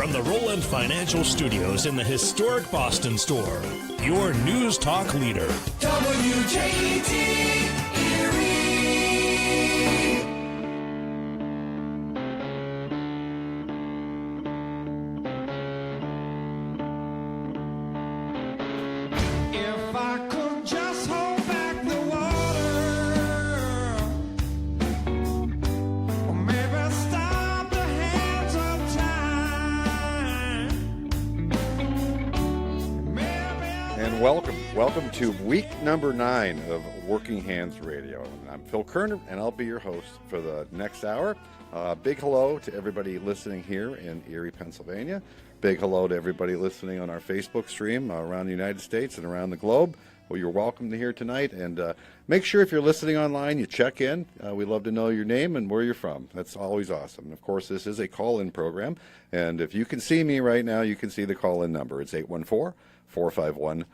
From the Roland Financial Studios in the historic Boston store, your news talk leader. WJET, Erie. If I could just hold back the water, or maybe stop the hands of time. And welcome to week number 9 of Working Hands Radio. I'm Phil Kerner, and I'll be your host for the next hour. Big hello to everybody listening here in Erie, Pennsylvania. Big hello to everybody listening on our Facebook stream around the United States and around the globe. Well, you're welcome to here tonight, and make sure if you're listening online, you check in. We'd love to know your name and where you're from. That's always awesome. And of course, this is a call-in program, and if you can see me right now, you can see the call-in number. It's 814-451-1400.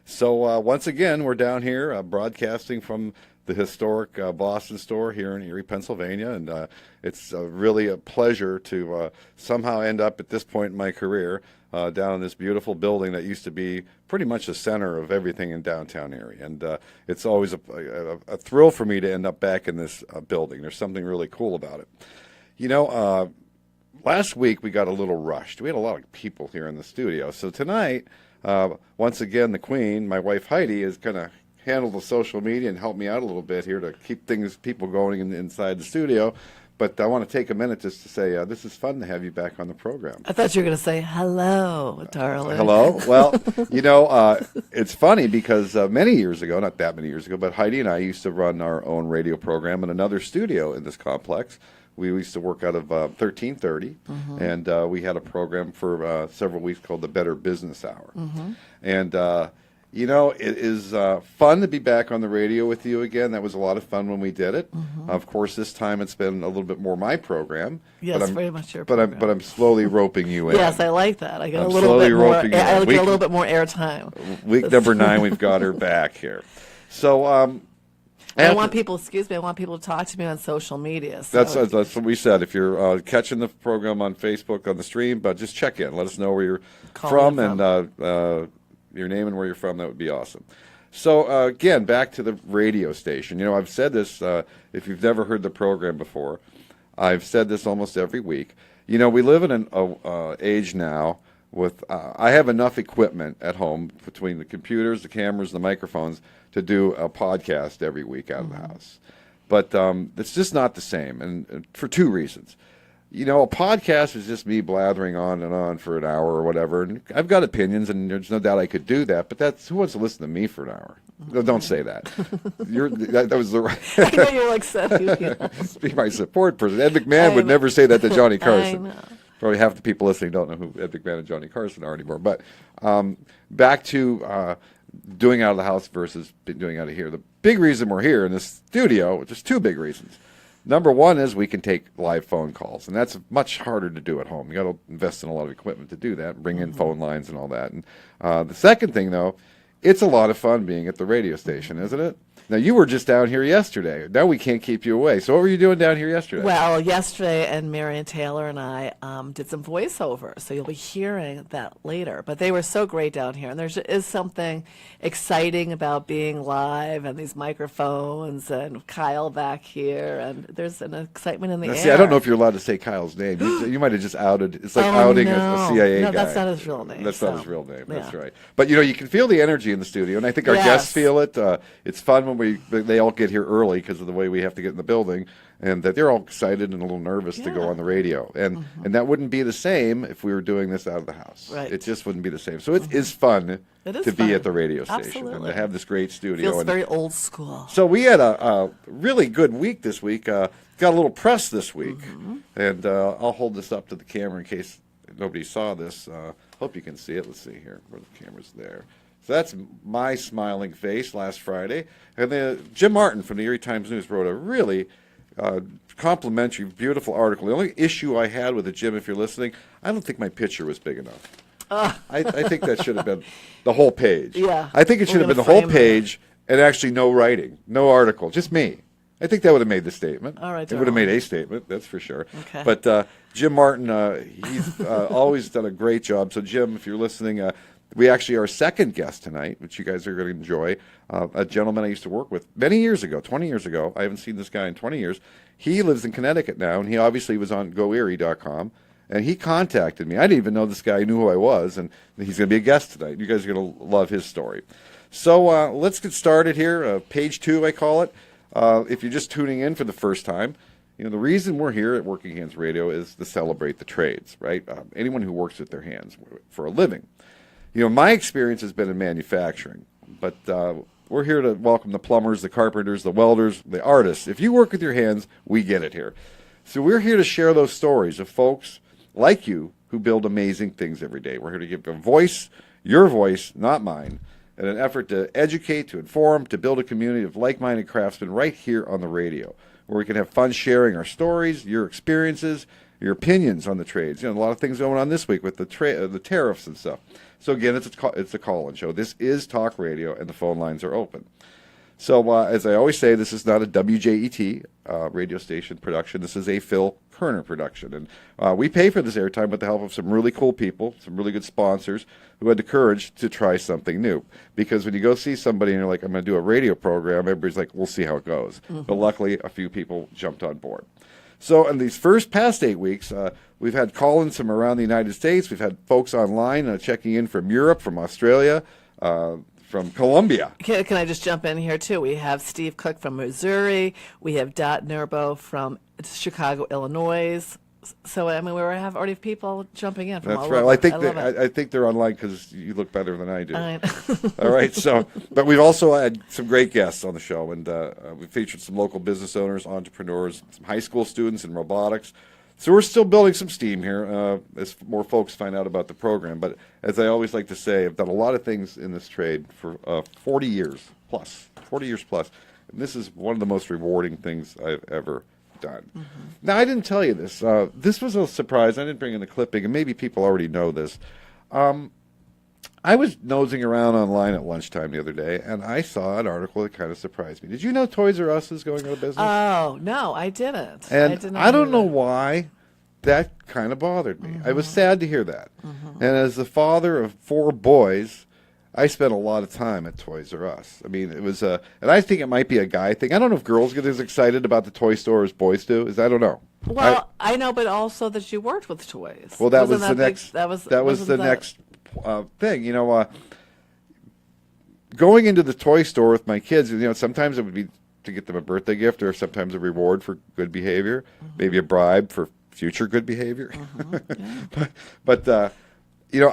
So once again, we're down here broadcasting from the historic Boston store here in Erie, Pennsylvania, and it's really a pleasure to somehow end up at this point in my career down in this beautiful building that used to be pretty much the center of everything in downtown Erie. And it's always a thrill for me to end up back in this building. There's something really cool about it. You know, last week we got a little rushed. We had a lot of people here in the studio. So tonight, once again, the Queen, my wife Heidi, is going to handle the social media and help me out a little bit here to keep people going inside the studio. But I want to take a minute just to say this is fun to have you back on the program. I thought you were going to say, hello, darling. Hello? Well, you know, it's funny because many years ago, not that many years ago, but Heidi and I used to run our own radio program in another studio in this complex. We used to work out of 1330, and we had a program for several weeks called the Better Business Hour. And you know, it is fun to be back on the radio with you again. That was a lot of fun when we did it. Of course, this time it's been a little bit more my program. Yes, very much your program. But I'm slowly roping you in. Yes, I like that. I get a little bit more. I get a little bit more airtime. Week number 9, we've got her back here. So I want people to talk to me on social media. So. That's what we said. If you're catching the program on Facebook on the stream, but just check in. Let us know where you're from and your name and where you're from. That would be awesome. So again, back to the radio station. You know, I've said this. If you've never heard the program before, I've said this almost every week. You know, we live in an age now with I have enough equipment at home between the computers, the cameras, the microphones to do a podcast every week out of the house. But it's just not the same, and for 2 reasons. You know, a podcast is just me blathering on and on for an hour or whatever, and I've got opinions, and there's no doubt I could do that, but who wants to listen to me for an hour? No, don't say that. That was the right... I know you like that. Be my support person. Ed McMahon would never say that to Johnny Carson. I know. Probably half the people listening don't know who Ed McMahon and Johnny Carson are anymore. But back to doing out of the house versus doing out of here. The big reason we're here in this studio, there's 2 big reasons. Number 1 is we can take live phone calls, and that's much harder to do at home. You got to invest in a lot of equipment to do that, bring in phone lines and all that. And the second thing, though, it's a lot of fun being at the radio station, isn't it? Now, you were just down here yesterday. Now we can't keep you away. So what were you doing down here yesterday? Well, yesterday, and Marion Taylor and I did some voiceover, so you'll be hearing that later. But they were so great down here, and there is something exciting about being live and these microphones and Kyle back here, and there's an excitement in the air. See, I don't know if you're allowed to say Kyle's name. You might have just outed. It's like outing a CIA guy. No, that's not his real name. That's not his real name. Yeah. That's right. But, you know, you can feel the energy in the studio, and I think our guests feel it. It's fun when they all get here early because of the way we have to get in the building, and that they're all excited and a little nervous to go on the radio. And that wouldn't be the same if we were doing this out of the house. Right. It just wouldn't be the same. So it is fun to be at the radio station. Absolutely. And to have this great studio. Feels very old school. So we had a really good week this week. Got a little press this week. And I'll hold this up to the camera in case nobody saw this. Hope you can see it. Let's see here where the camera's there. So that's my smiling face last Friday. And Jim Martin from the Erie Times News wrote a really complimentary, beautiful article. The only issue I had with it, Jim, if you're listening, I don't think my picture was big enough. I think that should have been the whole page. Yeah. I think it should have been the whole page and actually no writing, no article, just me. I think that would have made the statement. All right, it would have Darrell. made a statement, that's for sure. Okay. But Jim Martin, he's always done a great job. So, Jim, if you're listening, we actually are our second guest tonight, which you guys are going to enjoy. A gentleman I used to work with many years ago, 20 years ago. I haven't seen this guy in 20 years. He lives in Connecticut now, and he obviously was on GoErie.com. And he contacted me. I didn't even know this guy knew who I was, and he's going to be a guest tonight. You guys are going to love his story. So let's get started here. Page 2, I call it. If you're just tuning in for the first time, the reason we're here at Working Hands Radio is to celebrate the trades, right? Anyone who works with their hands for a living. My experience has been in manufacturing, but we're here to welcome the plumbers, the carpenters, the welders, the artists. If you work with your hands, we get it here. So we're here to share those stories of folks like you who build amazing things every day. We're here to give a voice, your voice, not mine, in an effort to educate, to inform, to build a community of like-minded craftsmen right here on the radio, where we can have fun sharing our stories, your experiences, your opinions on the trades. A lot of things going on this week with the tariffs and stuff. So again, it's a call-in show. This is talk radio, and the phone lines are open. So as I always say, this is not a WJET radio station production. This is a Phil Kerner production. And we pay for this airtime with the help of some really cool people, some really good sponsors who had the courage to try something new. Because when you go see somebody and you're like, I'm going to do a radio program, everybody's like, we'll see how it goes. Mm-hmm. But luckily, a few people jumped on board. So in these past 8 weeks, we've had call-ins from around the United States. We've had folks online checking in from Europe, from Australia, from Colombia. Can I just jump in here, too? We have Steve Cook from Missouri. We have Dot Nerbo from Chicago, Illinois. So, I mean, we have already people jumping in from That's all right. over. Well, I think they're online because you look better than I do. I know. All right. So, but we've also had some great guests on the show, and we featured some local business owners, entrepreneurs, some high school students in robotics. So we're still building some steam here as more folks find out about the program. But as I always like to say, I've done a lot of things in this trade for 40 years plus. And this is one of the most rewarding things I've ever done. Mm-hmm. Now, I didn't tell you this. This was a surprise. I didn't bring in the clipping, and maybe people already know this. I was nosing around online at lunchtime the other day, and I saw an article that kind of surprised me. Did you know Toys R Us is going out of business? Oh, no, I didn't. And I don't know why that kind of bothered me. Mm-hmm. I was sad to hear that. Mm-hmm. And as the father of 4 boys, I spent a lot of time at Toys R Us. I mean, it was and I think it might be a guy thing. I don't know if girls get as excited about the toy store as boys do. I don't know. Well, I know, but also that you worked with toys. Well, that was the next thing. Going into the toy store with my kids, sometimes it would be to get them a birthday gift, or sometimes a reward for good behavior, mm-hmm. maybe a bribe for future good behavior. Mm-hmm. Yeah. but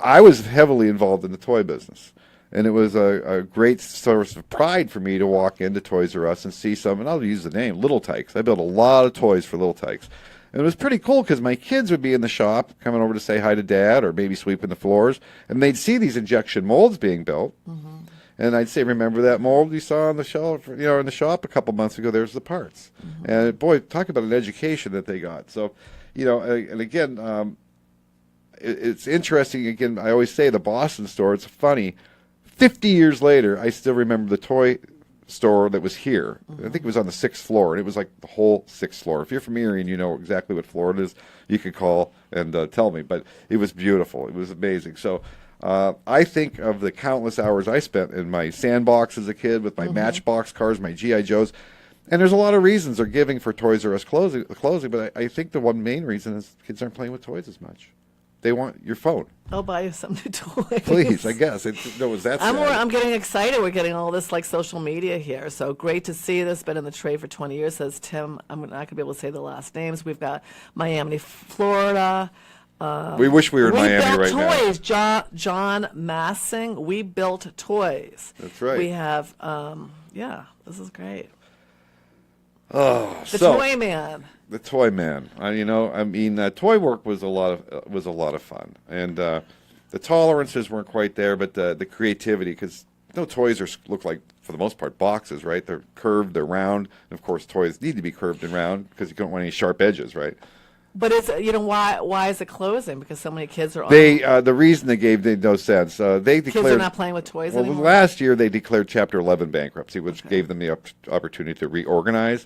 I was heavily involved in the toy business. And it was a great source of pride for me to walk into Toys R Us and see some, and I'll use the name, Little Tykes. I built a lot of toys for Little Tykes. And it was pretty cool because my kids would be in the shop coming over to say hi to Dad or maybe sweeping the floors, and they'd see these injection molds being built. Mm-hmm. And I'd say, remember that mold you saw on the shelf, in the shop a couple months ago? There's the parts. Mm-hmm. And boy, talk about an education that they got. So, and again, it's interesting. Again, I always say the Boston store, it's funny. 50 years later, I still remember the toy store that was here. Mm-hmm. I think it was on the 6th floor, and it was like the whole 6th floor. If you're from Erie and you know exactly what floor it is, you could call and tell me. But it was beautiful. It was amazing. So I think of the countless hours I spent in my sandbox as a kid with my mm-hmm. Matchbox cars, my G.I. Joes. And there's a lot of reasons they're giving for Toys R Us closing, but I think the one main reason is kids aren't playing with toys as much. They want your phone. I'll buy you some new toys. Please, I guess. Was that sad? I'm getting excited. We're getting all this social media here. So great to see this. Been in the trade for 20 years, says Tim. I'm not going to be able to say the last names. We've got Miami, Florida. We wish we were in Miami right now. We built toys. John Massing. We built toys. That's right. We have, this is great. Oh, the Toy Man. The Toy Man. Toy work was a lot of fun, and the tolerances weren't quite there, but the creativity, because toys look like, for the most part, boxes, right? They're curved, they're round, and of course, toys need to be curved and round because you don't want any sharp edges, right? But it's why is it closing? Because so many kids are. The reason they gave made no sense. They declared kids are not playing with toys anymore. Last year they declared Chapter 11 bankruptcy, which gave them the opportunity to reorganize.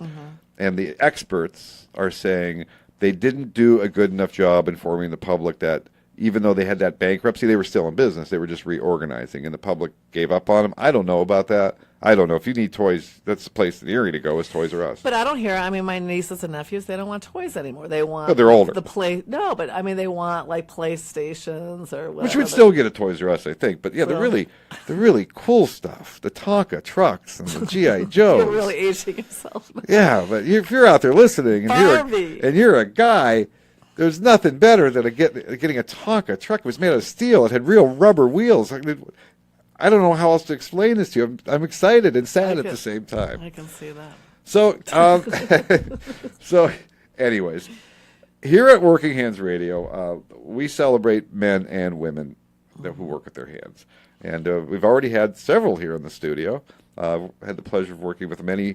And the experts are saying they didn't do a good enough job informing the public that even though they had that bankruptcy, they were still in business. They were just reorganizing, and the public gave up on them. I don't know about that. I don't know. If you need toys, that's the place in Erie to go is Toys R Us. But I don't hear. I mean, my nieces and nephews, they don't want toys anymore. They want. They're older. No, but I mean, they want like PlayStations or whatever. Which would still get a Toys R Us, I think. But yeah, the really cool stuff, the Tonka trucks and the GI Joes. You're really aging yourself. Yeah, but if you're out there listening and you're a guy. There's nothing better than getting a Tonka truck. It was made out of steel. It had real rubber wheels. I don't know how else to explain this to you. I'm excited and sad at the same time. I can see that. So, anyways, here at Working Hands Radio, we celebrate men and women who work with their hands. And we've already had several here in the studio. Had the pleasure of working with many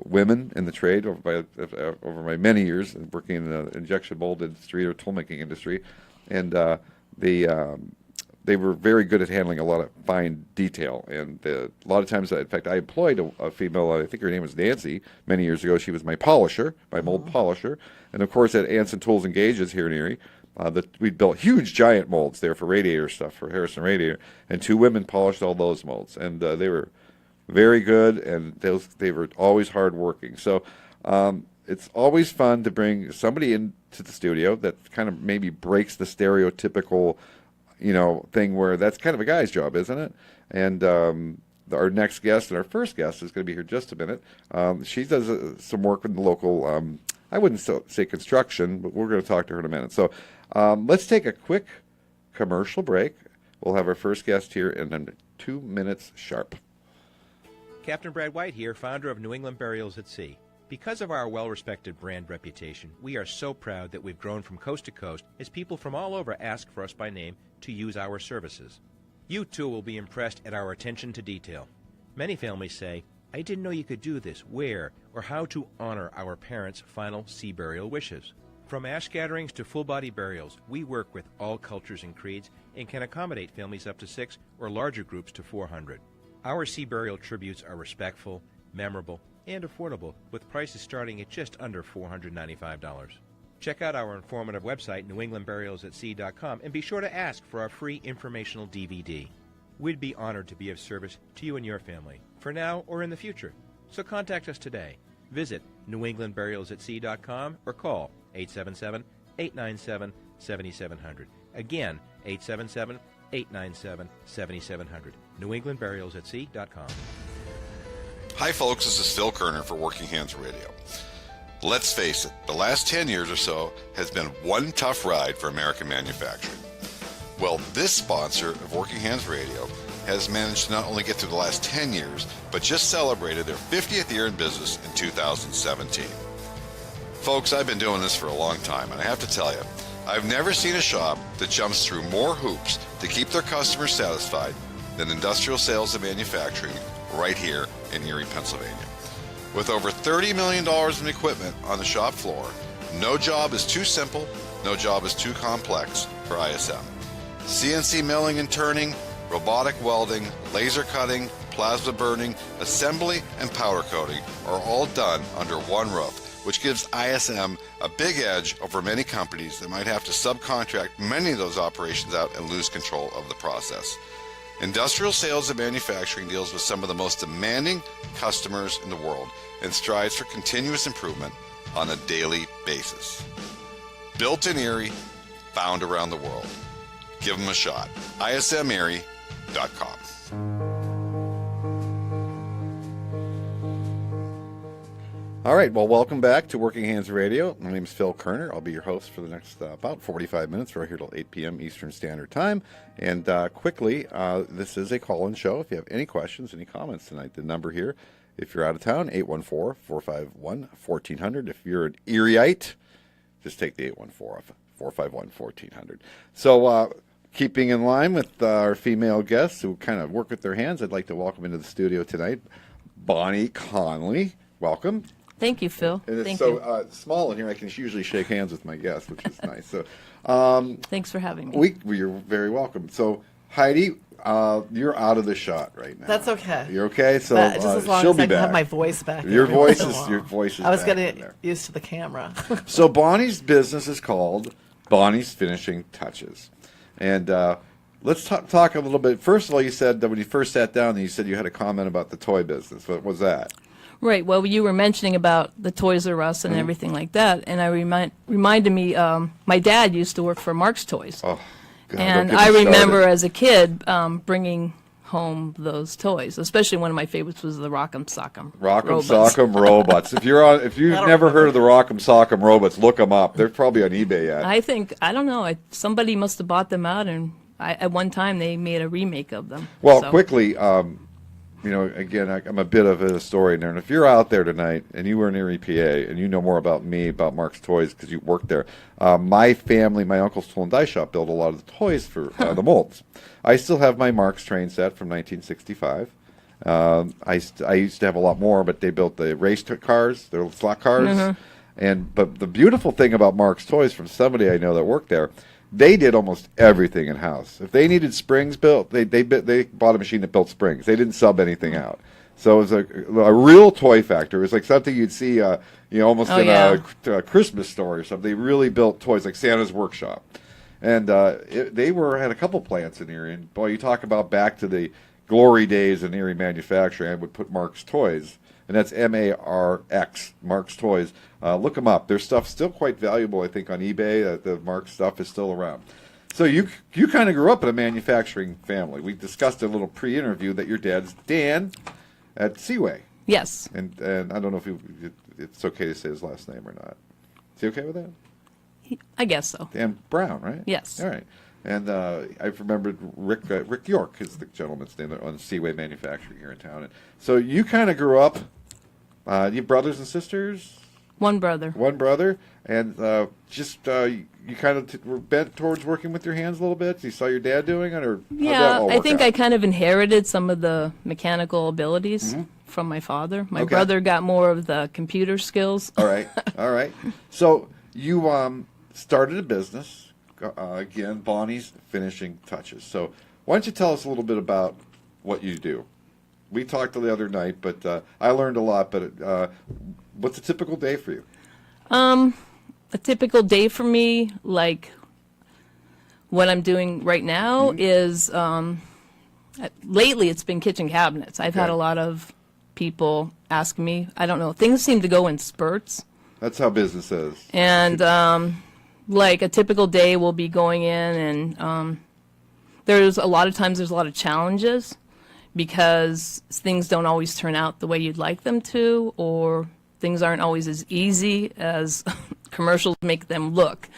women in the trade over my many years working in the injection mold industry or tool making industry, and they were very good at handling a lot of fine detail. And a lot of times, in fact, I employed a female. I think her name was Nancy. Many years ago, she was my polisher, my mold polisher, and of course at Anson Tools and Gauges here in Erie. We built huge giant molds there for radiator stuff for Harrison Radiator, and 2 women polished all those molds, and they were very good, and they were always hardworking. So it's always fun to bring somebody into the studio that kind of maybe breaks the stereotypical, thing where that's kind of a guy's job, isn't it? And our next guest and our first guest is going to be here just a minute. She does some work with the local, I wouldn't say construction, but we're going to talk to her in a minute. So let's take a quick commercial break. We'll have our first guest here in 2 minutes sharp. Captain Brad White here, founder of New England Burials at Sea. Because of our well-respected brand reputation, we are so proud that we've grown from coast to coast as people from all over ask for us by name to use our services. You too will be impressed at our attention to detail. Many families say, I didn't know you could do this, where, or how to honor our parents' final sea burial wishes. From ash gatherings to full-body burials, we work with all cultures and creeds and can accommodate families up to 6 or larger groups to 400. Our sea burial tributes are respectful, memorable, and affordable, with prices starting at just under $495. Check out our informative website, newenglandburialsatsea.com, and be sure to ask for our free informational DVD. We'd be honored to be of service to you and your family, for now or in the future. So contact us today. Visit newenglandburialsatsea.com or call 877-897-7700. Again, 877-897-7700. newenglandburialsatsea.com. Hi folks, this is Phil Kerner for Working Hands Radio. Let's face it, the last 10 years or so has been one tough ride for American manufacturing. Well, this sponsor of Working Hands Radio has managed to not only get through the last 10 years, but just celebrated their 50th year in business in 2017. Folks, I've been doing this for a long time, and I have to tell you, I've never seen a shop that jumps through more hoops to keep their customers satisfied than Industrial Sales and Manufacturing right here in Erie, Pennsylvania. With over $30 million in equipment on the shop floor, no job is too simple, no job is too complex for ISM. CNC milling and turning, robotic welding, laser cutting, plasma burning, assembly, and powder coating are all done under one roof, which gives ISM a big edge over many companies that might have to subcontract many of those operations out and lose control of the process. Industrial Sales and Manufacturing deals with some of the most demanding customers in the world and strives for continuous improvement on a daily basis. Built in Erie, found around the world. Give them a shot. ISMErie.com. All right, well, welcome back to Working Hands Radio. My name is Phil Kerner. I'll be your host for the next about 45 minutes, right here till 8 p.m. Eastern Standard Time. And quickly, this is a call-in show. If you have any questions, any comments tonight, the number here, if you're out of town, 814-451-1400. If you're an Erieite, just take the 814 off, 451-1400. So keeping in line with our female guests who kind of work with their hands, I'd like to welcome into the studio tonight Bonnie Conley. Welcome. Thank you, Phil. And it's Thank so you. small in here, I can usually shake hands with my guests, which is nice. So, Thanks for having me. you're very welcome. So, Heidi, you're out of the shot right now. That's okay. You're okay. So But just as long she'll as be I can back. have my voice back. Your every once voice in a is while. your voice is. I was back in getting there. used to the camera. So Bonnie's business is called Bonnie's Finishing Touches, and let's talk a little bit. First of all, you said that when you first sat down, you said you had a comment about the toy business. What was that? Right. Well, you were mentioning about the Toys R Us and everything like that, and I reminded me. My dad used to work for Mark's Toys, Oh, God, and don't get I me remember started. as a kid bringing home those toys. Especially one of my favorites was the Rock'em Sock'em. Rock'em robots. Sock'em Robots. If you've never heard of the Rock'em Sock'em Robots, look them up. They're probably on eBay yet. I don't know. Somebody must have bought them out, and at one time they made a remake of them. Well, So- quickly, again, I'm a bit of a historian there. And if you're out there tonight and you were in Erie, PA, and you know more about me, about Mark's Toys, because you worked there, my family, my uncle's tool and die shop built a lot of the toys for the molds. I still have my Mark's train set from 1965. I used to have a lot more, but they built the race cars, their slot cars. But the beautiful thing about Mark's Toys, from somebody I know that worked there, they did almost everything in house. If they needed springs built, they bought a machine that built springs. They didn't sub anything out. So it was a real toy factory. It was like something you'd see, almost in a Christmas store or something. They really built toys, like Santa's Workshop, and they had a couple plants in Erie. And boy, you talk about back to the glory days in Erie manufacturing. I would put Mark's Toys, and that's MARX, Mark's Toys. Look them up. Their stuff's still quite valuable, I think, on eBay. The Mark's stuff is still around. So you kind of grew up in a manufacturing family. We discussed a little pre-interview that your dad's Dan at Seaway. Yes. And I don't know if it's okay to say his last name or not. Is he okay with that? I guess so. Dan Brown, right? Yes. All right. And I've remembered Rick York is the gentleman's name on Seaway Manufacturing here in town. And so you kind of grew up. You have brothers and sisters? One brother. One brother, and you kind of were bent towards working with your hands a little bit. You saw your dad doing it, or how'd that Yeah, all I work think out? I kind of inherited some of the mechanical abilities from my father. My Okay. brother got more of the computer skills. All right. So you started a business again, Bonnie's Finishing Touches. So why don't you tell us a little bit about what you do? We talked the other night, but I learned a lot. But what's a typical day for you? A typical day for me, like what I'm doing right now, is lately it's been kitchen cabinets. I've had Okay. a lot of people ask me. I don't know. Things seem to go in spurts. That's how business is. And like a typical day will be going in, and there's a lot of challenges because things don't always turn out the way you'd like them to, or things aren't always as easy as commercials make them look.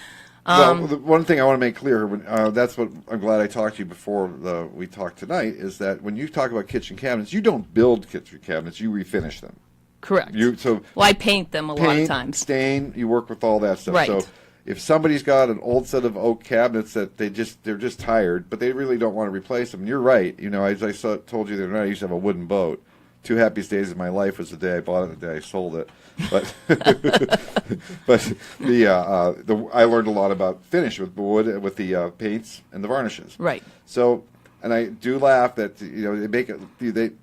Well, the one thing I want to make clear, that's what I'm glad I talked to you before we talked tonight, is that when you talk about kitchen cabinets, you don't build kitchen cabinets, you refinish them. Correct. So Well, I paint them a lot of paint, times. stain, you work with all that stuff. Right. So if somebody's got an old set of oak cabinets that they're just tired, but they really don't want to replace them, you're right. As I told you the other night, I used to have a wooden boat. 2 happiest days of my life was the day I bought it and the day I sold it. But but I learned a lot about finish with the wood, with the paints and the varnishes. Right. So, and I do laugh that they make it.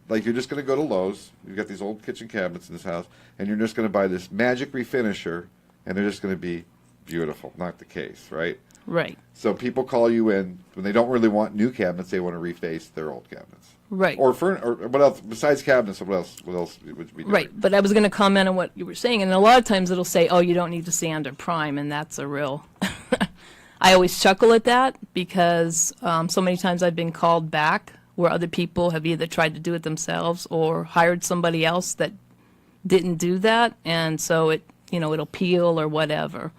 Like you're just going to go to Lowe's. You've got these old kitchen cabinets in this house, and you're just going to buy this magic refinisher, and they're just going to be beautiful. Not the case, right? Right. So people call you in when they don't really want new cabinets; they want to reface their old cabinets. Right. Or what else besides cabinets? What else would we do? Right, but I was going to comment on what you were saying, and a lot of times it'll say, "Oh, you don't need to sand or prime," and that's a real. I always chuckle at that because so many times I've been called back where other people have either tried to do it themselves or hired somebody else that didn't do that, and so it'll peel or whatever.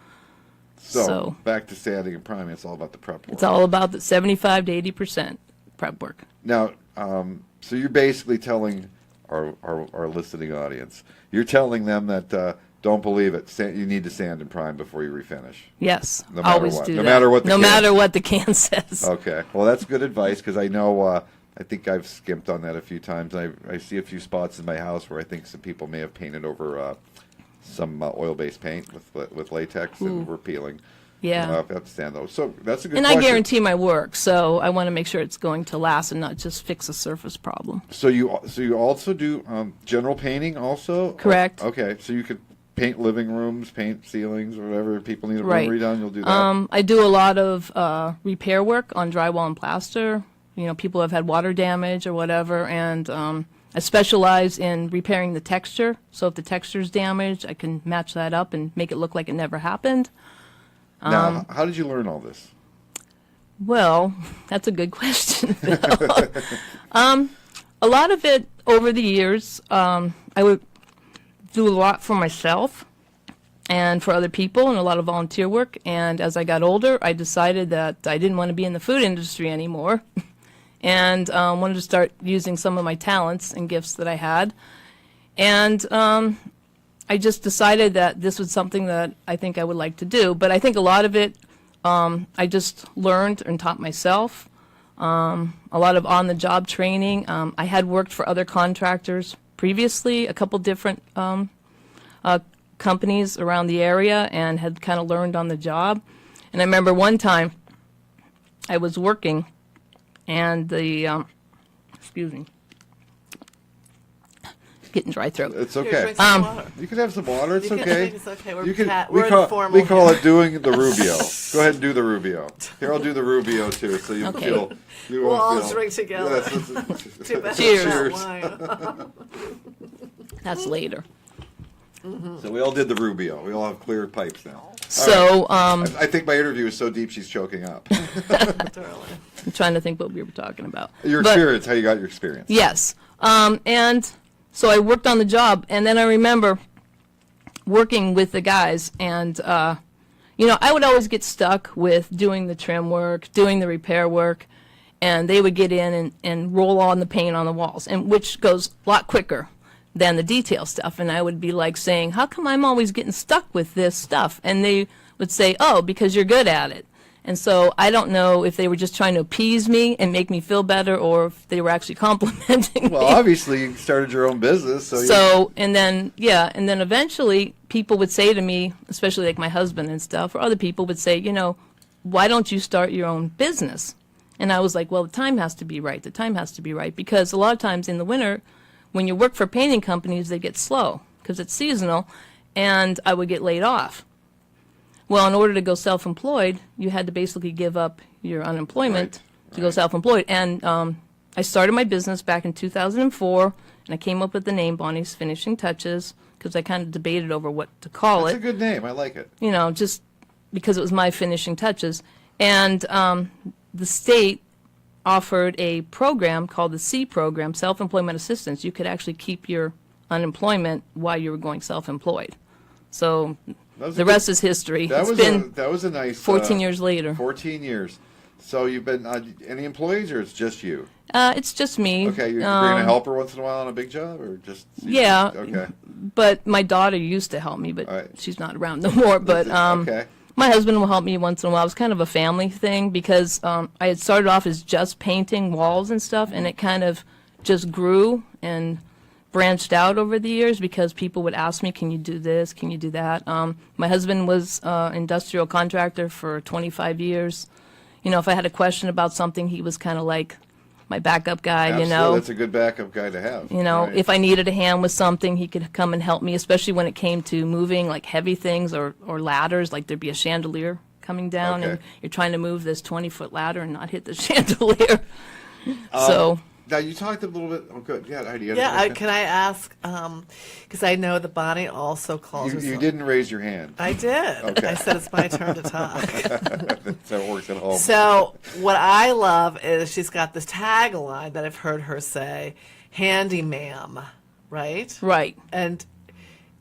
So back to sanding and priming. It's all about the prep work. It's all about the 75 to 80% prep work. Now, so you're basically telling our listening audience, you're telling them that don't believe it. You need to sand and prime before you refinish. Yes, No matter always what. do No that. matter what the no can- matter what the can says. Okay. Well, that's good advice because I know I think I've skimped on that a few times. I see a few spots in my house where I think some people may have painted over some oil-based paint with latex, and we're peeling. Yeah. I have to stand those. So that's a good And question. I guarantee my work, so I want to make sure it's going to last and not just fix a surface problem. So you also do general painting also? Correct. Okay, so you could paint living rooms, paint ceilings, or whatever. People need a Right. room redone, you'll do that? I do a lot of repair work on drywall and plaster. You know, people have had water damage or whatever, and I specialize in repairing the texture. So if the texture's damaged, I can match that up and make it look like it never happened. Now, how did you learn all this? Well, that's a good question. A lot of it over the years, I would do a lot for myself and for other people and a lot of volunteer work. And as I got older, I decided that I didn't want to be in the food industry anymore and wanted to start using some of my talents and gifts that I had. And I just decided that this was something that I think I would like to do. But I think a lot of it I just learned and taught myself. A lot of on-the-job training. I had worked for other contractors previously, a couple different companies around the area, and had kind of learned on the job. And I remember one time I was working, and the excuse me, getting dry throat. It's Here, okay. drink some water. You can have some water. It's You can- okay. It's okay. We're You can. we're informal We call here. it doing the Rubio. Go ahead and do the Rubio. Here, I'll do the Rubio too, so you Okay. feel. You We'll won't all feel. drink together. Yes, Too bad Cheers. it's not wine. That's later. so we all did the Rubio. We all have clear pipes now. So I think my interview is so deep she's choking up. Totally. I'm trying to think what we were talking about. Your But- experience, how you got your experience. Yes. And so I worked on the job, and then I remember working with the guys, and, you know, I would always get stuck with doing the trim work, doing the repair work, and they would get in and roll on the paint on the walls, and which goes a lot quicker than the detail stuff. And I would be like saying, how come I'm always getting stuck with this stuff? And they would say, oh, because you're good at it. And so I don't know if they were just trying to appease me and make me feel better, or if they were actually complimenting Well, me. obviously you started your own business, so. So, and then eventually people would say to me, especially like my husband and stuff, or other people would say, you know, why don't you start your own business? And I was like, well, the time has to be right. The time has to be right. Because a lot of times in the winter, when you work for painting companies, they get slow because it's seasonal, and I would get laid off. Well, in order to go self-employed, you had to basically give up your unemployment to go self-employed. And I started my business back in 2004, and I came up with the name Bonnie's Finishing Touches because I kind of debated over what to call That's it. a good name. I like it. You know, just because it was my finishing touches. And the state offered a program called the C program, Self-Employment Assistance. You could actually keep your unemployment while you were going self-employed. So the rest is history. That was a nice. 14 years later. 14 years. So you've been any employees, or it's just you? It's just me. Okay, you're bringing a helper once in a while on a big job, or just? Yeah. Okay. But my daughter used to help me, but Right. she's not around no more. But Okay. my husband will help me once in a while. It was kind of a family thing because I had started off as just painting walls and stuff, and it kind of just grew and branched out over the years because people would ask me, can you do this, can you do that? My husband was an industrial contractor for 25 years. You know, if I had a question about something, he was kind of like my backup guy, Absolutely. you know. That's a good backup guy to have. You know, Right. if I needed a hand with something, he could come and help me, especially when it came to moving like heavy things or ladders, like there'd be a chandelier coming down and Okay. you're trying to move this 20-foot ladder and not hit the chandelier. So, Now you talked a little bit. Oh, good. Yeah, Heidi. Yeah, can I ask? Because I know that Bonnie also calls You herself. didn't raise your hand. I did. Okay. I said it's my turn to talk. That's how it works at home. So what I love is she's got this tagline that I've heard her say, "Handy ma'am," right? right. And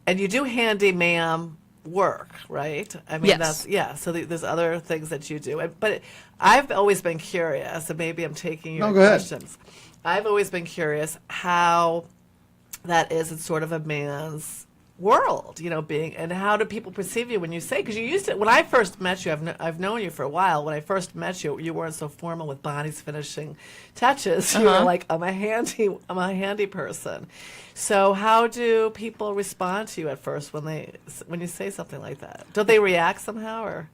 you do handy ma'am work, right? I mean, Yes. So there's other things that you do, but I've always been curious, and maybe I'm taking your No, go ahead. questions. I've always been curious how that is. It's sort of a man's world, being, and how do people perceive you when you say, because you used to, when I first met you, I've known you for a while. When I first met you, you weren't so formal with Bonnie's finishing touches. You were like, I'm a handy person. So how do people respond to you at first when you say something like that? Don't they react somehow, or?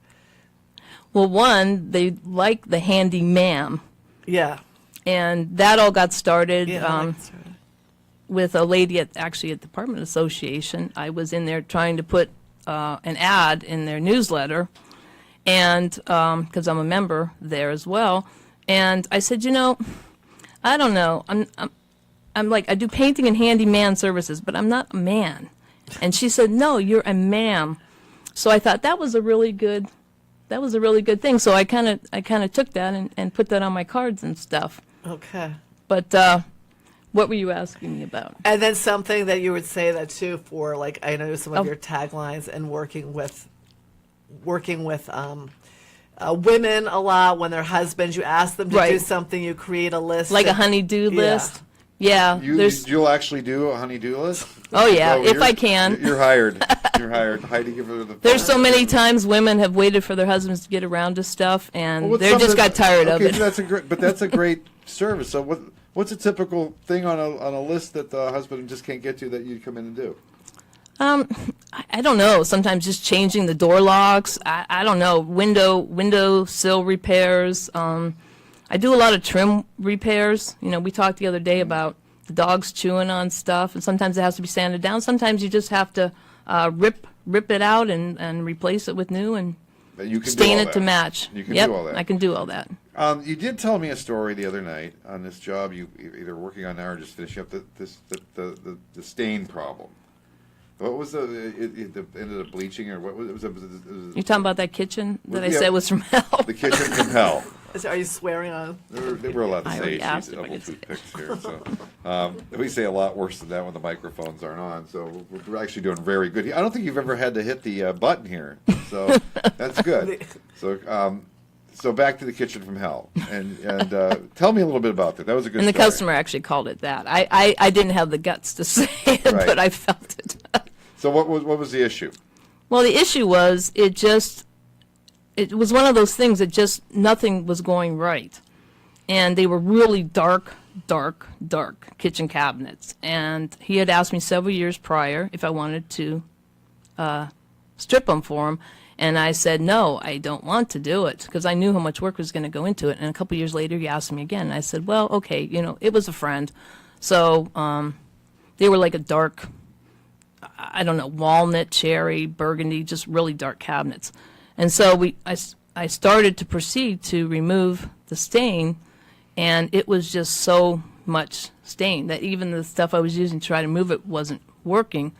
Well, one, they like the handy ma'am. Yeah. And that all got started. Yeah, with a lady at the Department Association. I was in there trying to put an ad in their newsletter, and because I'm a member there as well. And I said, I don't know. I'm like, I do painting and handyman services, but I'm not a man. And she said, no, you're a ma'am. So I thought that was a really good thing. So I kind of took that and put that on my cards and stuff. Okay. But what were you asking me about? And then something that you would say that too for, like, I know some of your taglines and working with women a lot when their husbands, you ask them to do something, you create a list. Like a honey-do list? Yeah. You'll actually do a honey-do list? Oh, yeah, if I can. You're hired. You're hired. Heidi, give her the... There's so many times women have waited for their husbands to get around to stuff, and they just got tired of it. That's a great service. So what's a typical thing on a list that the husband just can't get to that you come in and do? I don't know. Sometimes just changing the door locks. I don't know. Window sill repairs. I do a lot of trim repairs. We talked the other day about the dogs chewing on stuff, and sometimes it has to be sanded down. Sometimes you just have to rip it out and replace it with new and stain it to match. You can do all that. I can do all that. You did tell me a story the other night on this job you either working on now or just finishing up the stain problem. What was it ended up bleaching, or what was it? You're talking about that kitchen that I said was from hell? The kitchen from hell. Are you swearing on? They were allowed to I say already asked she's if I double could say toothpicks here. So we say a lot worse than that when the microphones aren't on. So we're actually doing very good. I don't think you've ever had to hit the button here, so that's good. So back to the kitchen from hell, and tell me a little bit about that. That was a good. And the story. customer actually called it that. I didn't have the guts to say it, but I felt it. So what was the issue? Well, the issue was it was one of those things that just nothing was going right, and they were really dark kitchen cabinets. And he had asked me several years prior if I wanted to strip them for him. And I said, no, I don't want to do it, because I knew how much work was going to go into it. And a couple years later, he asked me again. And I said, well, okay, it was a friend. So they were like a dark, I don't know, walnut, cherry, burgundy, just really dark cabinets. And so I started to proceed to remove the stain, and it was just so much stain that even the stuff I was using to try to move it wasn't working.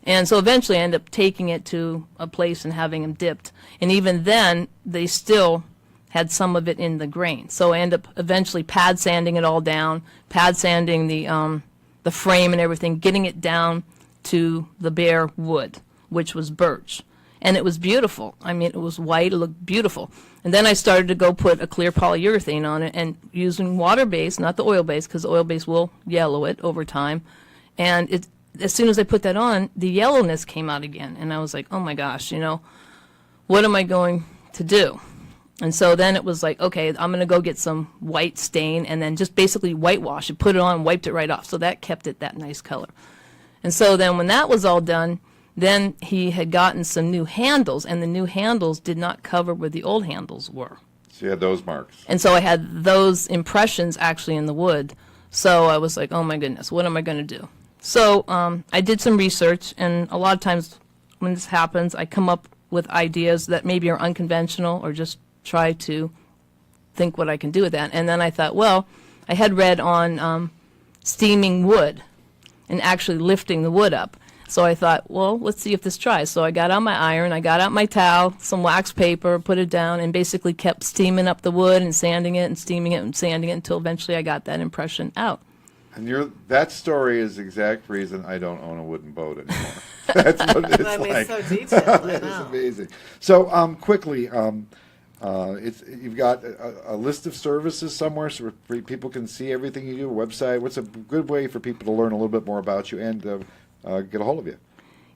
And so eventually I ended up taking it to a place and having them dipped. And even then, they still had some of it in the grain. So I ended up eventually pad sanding it all down, pad sanding the frame and everything, getting it down to the bare wood, which was birch. And it was beautiful. I mean, it was white, it looked beautiful. And then I started to go put a clear polyurethane on it, and using water-based, not the oil-based, because the oil-based will yellow it over time. And as soon as I put that on, the yellowness came out again. And I was like, oh my gosh, what am I going to do? And so then it was like, okay, I'm going to go get some white stain and then just basically whitewash it, put it on, wiped it right off. So that kept it that nice color. And so then when that was all done, then he had gotten some new handles, and the new handles did not cover where the old handles were. So you had those marks. And so I had those impressions actually in the wood. So I was like, oh my goodness, what am I going to do? So I did some research, and a lot of times when this happens, I come up with ideas that maybe are unconventional or just try to think what I can do with that. And then I thought, well, I had read on steaming wood and actually lifting the wood up. So I thought, well, let's see if this tries. So I got out my iron, I got out my towel, some wax paper, put it down, and basically kept steaming up the wood and sanding it and steaming it and sanding it until eventually I got that impression out. And that story is the exact reason I don't own a wooden boat anymore. That's what it's I mean, like. it's so detailed. It's amazing. So quickly, you've got a list of services somewhere so people can see everything you do. A website. What's a good way for people to learn a little bit more about you and get a hold of you?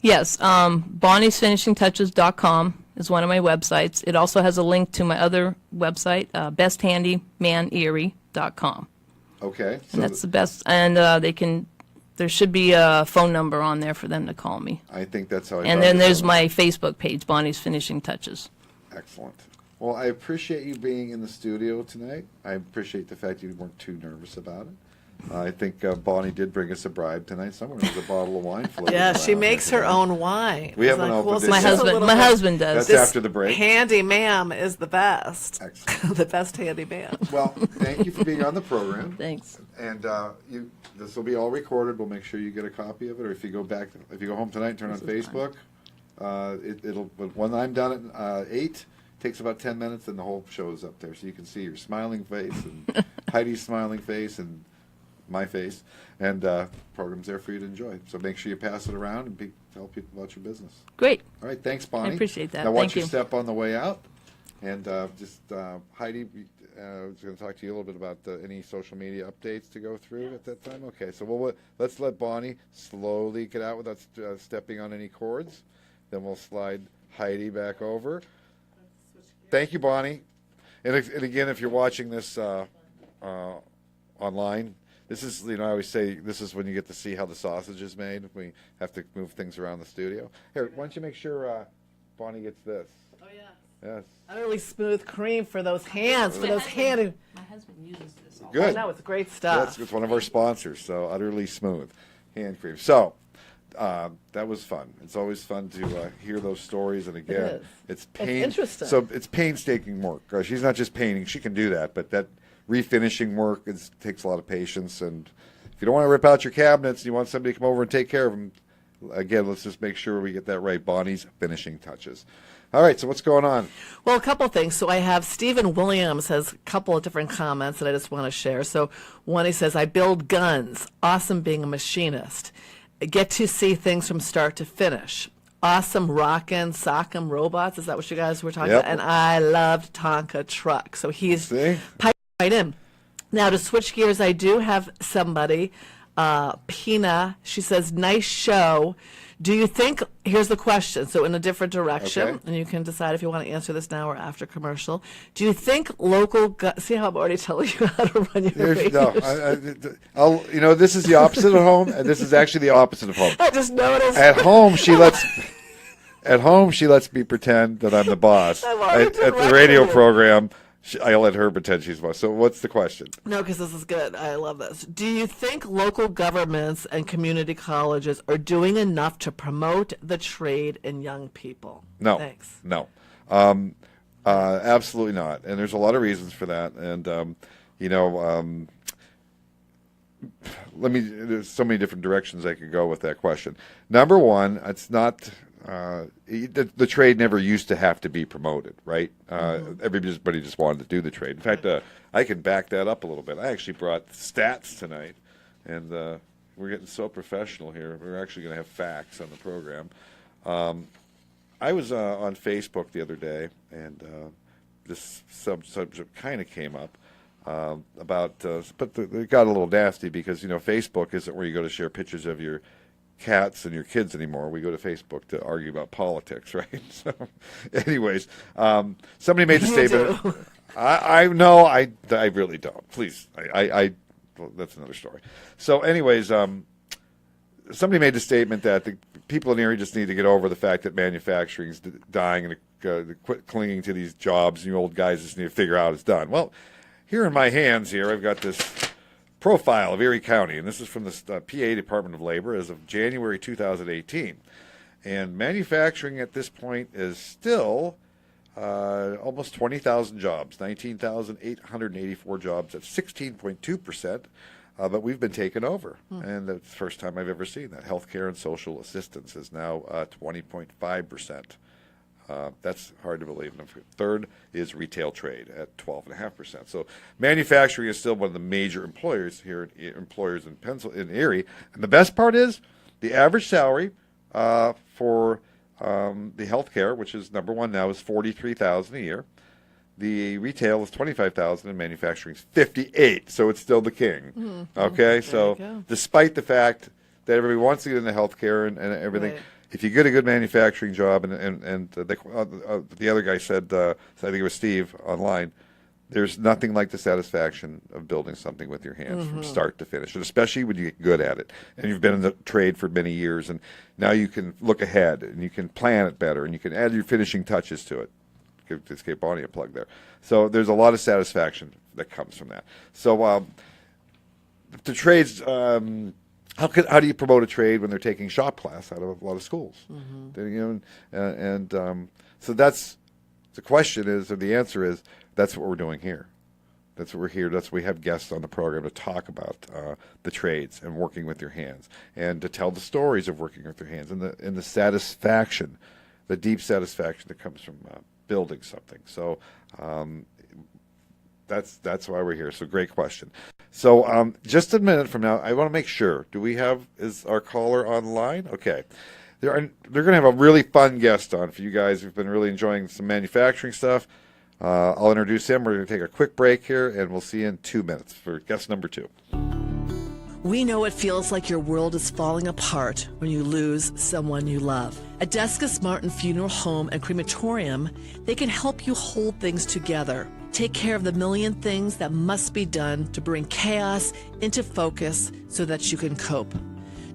Yes, bonniesfinishingtouches.com is one of my websites. It also has a link to my other website, besthandymanerie.com. Okay. And that's the best, and there should be a phone number on there for them to call me. I think that's how I And found then it. there's my Facebook page, Bonnie's Finishing Touches. Excellent. Well, I appreciate you being in the studio tonight. I appreciate the fact you weren't too nervous about it. I think Bonnie did bring us a bribe tonight. Someone has a bottle of wine floating Yeah, she around makes here her tonight. own wine. We It's haven't like, opened well, it since My yet. she's a husband, little my bit- husband does. That's This after the break. Handy ma'am is the best. Excellent. The best handy man. Well, thank you for being on the program. Thanks. And this will be all recorded. We'll make sure you get a copy of it. Or if you go home tonight and turn on Facebook, it'll. When I'm done at 8, takes about 10 minutes, and the whole show is up there, so you can see your smiling face and Heidi's smiling face and my face, and program's there for you to enjoy. So make sure you pass it around and tell people about your business. Great. All right, thanks, Bonnie. I appreciate that. Now watch Thank your you. step on the way out, and Heidi was going to talk to you a little bit about any social media updates to go through at that time. Okay, so let's let Bonnie slowly get out without stepping on any cords. Then we'll slide Heidi back over. Thank you, Bonnie. And again, if you're watching this online, this is, I always say, this is when you get to see how the sausage is made. We have to move things around the studio. Here, why don't you make sure Bonnie gets this? Oh, yeah. Yes. Utterly smooth cream for those hands, for those handy. My husband uses this all. Good. I know, it's great stuff. It's one of our sponsors, so Utterly Smooth hand cream. So that was fun. It's always fun to hear those stories, and again, is. it's interesting. So it's painstaking work. She's not just painting; she can do that, but that refinishing work takes a lot of patience. And if you don't want to rip out your cabinets, you want somebody to come over and take care of them. Again, let's just make sure we get that right. Bonnie's Finishing Touches. All right, so what's going on? Well, a couple of things. So I have Stephen Williams has a couple of different comments that I just want to share. So one, he says, I build guns. Awesome being a machinist. Get to see things from start to finish. Awesome rockin' sock'em robots. Is that what you guys were talking Yep. about? And I loved Tonka truck. So he's See? piped right in. Now to switch gears, I do have somebody, Pina. She says, nice show. Do you think, here's the question, so in a different direction, Okay. and you can decide if you want to answer this now or after commercial. Do you think local, see how I'm already telling you how to run your radio show? This is the opposite of home, and this is actually the opposite of home. I just noticed. At home, she lets me pretend that I'm the boss. I'm already At the directing radio you. program, I let her pretend she's the boss. So what's the question? No, because this is good. I love this. Do you think local governments and community colleges are doing enough to promote the trade in young people? No. Thanks. No. Absolutely not. And there's a lot of reasons for that. And, there's so many different directions I could go with that question. Number one, it's not, the trade never used to have to be promoted, right? Everybody just wanted to do the trade. In fact, I can back that up a little bit. I actually brought stats tonight, and we're getting so professional here. We're actually going to have facts on the program. I was on Facebook the other day, and this subject kind of came up about, but it got a little nasty because, Facebook isn't where you go to share pictures of your cats and your kids anymore. We go to Facebook to argue about politics, right? So, anyways, somebody made the statement. do. I no, I really don't. Please, well, that's another story. So, anyways, somebody made the statement that the people in Erie just need to get over the fact that manufacturing is dying and quit clinging to these jobs. You old guys just need to figure out it's done. Well, here in my hands, I've got this profile of Erie County, and this is from the PA Department of Labor as of January 2018. And manufacturing at this point is still almost 20,000 jobs, 19,884 jobs. That's 16.2%. But we've been taken over, and that's the first time I've ever seen that. Healthcare and social assistance is now 20.5%. That's hard to believe. And third is retail trade at 12.5%. So manufacturing is still one of the major employers here, in Erie. And the best part is the average salary for the healthcare, which is number one now, is $43,000 a year. The retail is $25,000 and manufacturing is $58,000. So it's still the king. Okay, so go. despite the fact that everybody wants to get into healthcare and everything. Right. if you get a good manufacturing job, and the other guy said, I think it was Steve online, there's nothing like the satisfaction of building something with your hands from start to finish, and especially when you get good at it. And you've been in the trade for many years, and now you can look ahead, and you can plan it better, and you can add your finishing touches to it. Just gave Bonnie a plug there. So there's a lot of satisfaction that comes from that. So the trades, how do you promote a trade when they're taking shop class out of a lot of schools? So that's the question is, or the answer is, that's what we're doing here. That's what we're here. That's what we have guests on the program to talk about the trades and working with your hands, and to tell the stories of working with your hands, and the satisfaction, the deep satisfaction that comes from building something. So that's why we're here. So great question. So just a minute from now, I want to make sure. Is our caller online? Okay. They're going to have a really fun guest on for you guys who've been really enjoying some manufacturing stuff. I'll introduce him. We're going to take a quick break here, and we'll see you in 2 minutes for guest number 2. We know it feels like your world is falling apart when you lose someone you love. At Descus Martin Funeral Home and Crematorium, they can help you hold things together. Take care of the million things that must be done to bring chaos into focus so that you can cope.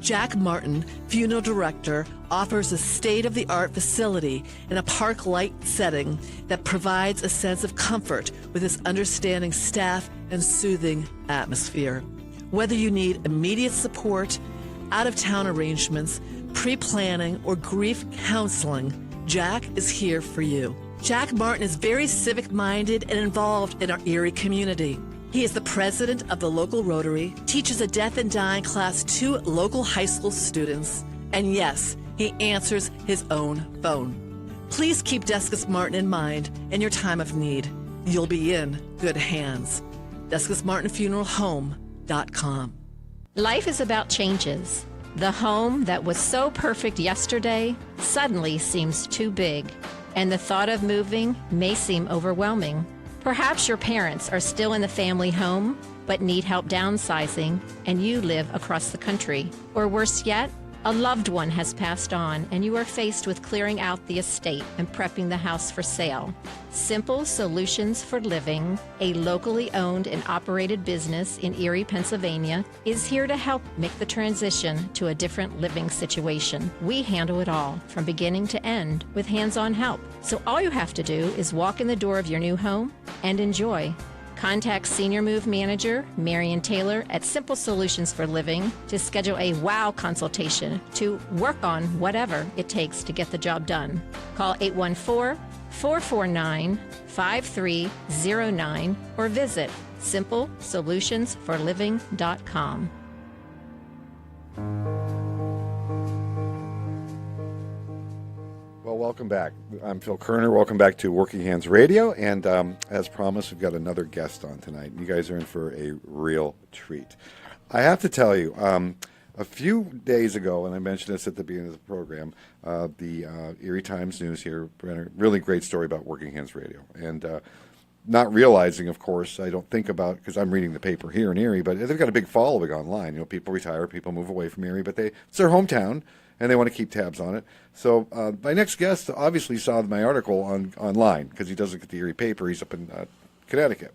Jack Martin, funeral director, offers a state-of-the-art facility in a park-like setting that provides a sense of comfort with his understanding staff and soothing atmosphere. Whether you need immediate support, out-of-town arrangements, pre-planning, or grief counseling, Jack is here for you. Jack Martin is very civic-minded and involved in our Erie community. He is the president of the local Rotary, teaches a death and dying class to local high school students, and yes, he answers his own phone. Please keep Descus Martin in mind in your time of need. You'll be in good hands. DescusMartinFuneralHome.com. Life is about changes. The home that was so perfect yesterday suddenly seems too big, and the thought of moving may seem overwhelming. Perhaps your parents are still in the family home, but need help downsizing, and you live across the country. Or worse yet, a loved one has passed on, and you are faced with clearing out the estate and prepping the house for sale. Simple Solutions for Living, a locally owned and operated business in Erie, Pennsylvania, is here to help make the transition to a different living situation. We handle it all, from beginning to end, with hands-on help. So all you have to do is walk in the door of your new home and enjoy. Contact Senior Move Manager Marion Taylor at Simple Solutions for Living to schedule a WOW consultation to work on whatever it takes to get the job done. Call 814-449-5309 or visit simplesolutionsforliving.com. Well, welcome back. I'm Phil Kerner. Welcome back to Working Hands Radio. And as promised, we've got another guest on tonight. You guys are in for a real treat. I have to tell you, a few days ago, and I mentioned this at the beginning of the program, the Erie Times News here ran a really great story about Working Hands Radio. And not realizing, of course, I don't think about, because I'm reading the paper here in Erie, but they've got a big following online. You know, people retire, people move away from Erie, but it's their hometown, and they want to keep tabs on it. So my next guest obviously saw my article online, because he doesn't get the Erie paper. He's up in Connecticut.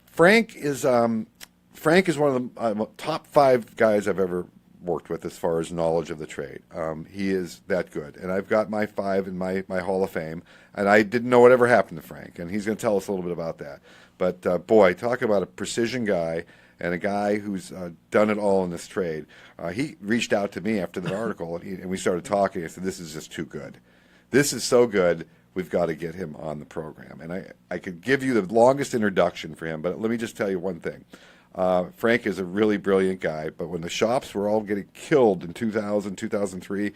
Frank is one of the top 5 guys I've ever worked with as far as knowledge of the trade. He is that good. And I've got my 5 in my Hall of Fame, and I didn't know whatever happened to Frank, and he's going to tell us a little bit about that. But boy, talk about a precision guy, and a guy who's done it all in this trade. He reached out to me after the article, and we started talking. I said, this is just too good. This is so good, we've got to get him on the program. And I could give you the longest introduction for him, but let me just tell you one thing. Frank is a really brilliant guy, but when the shops were all getting killed in 2000, 2003,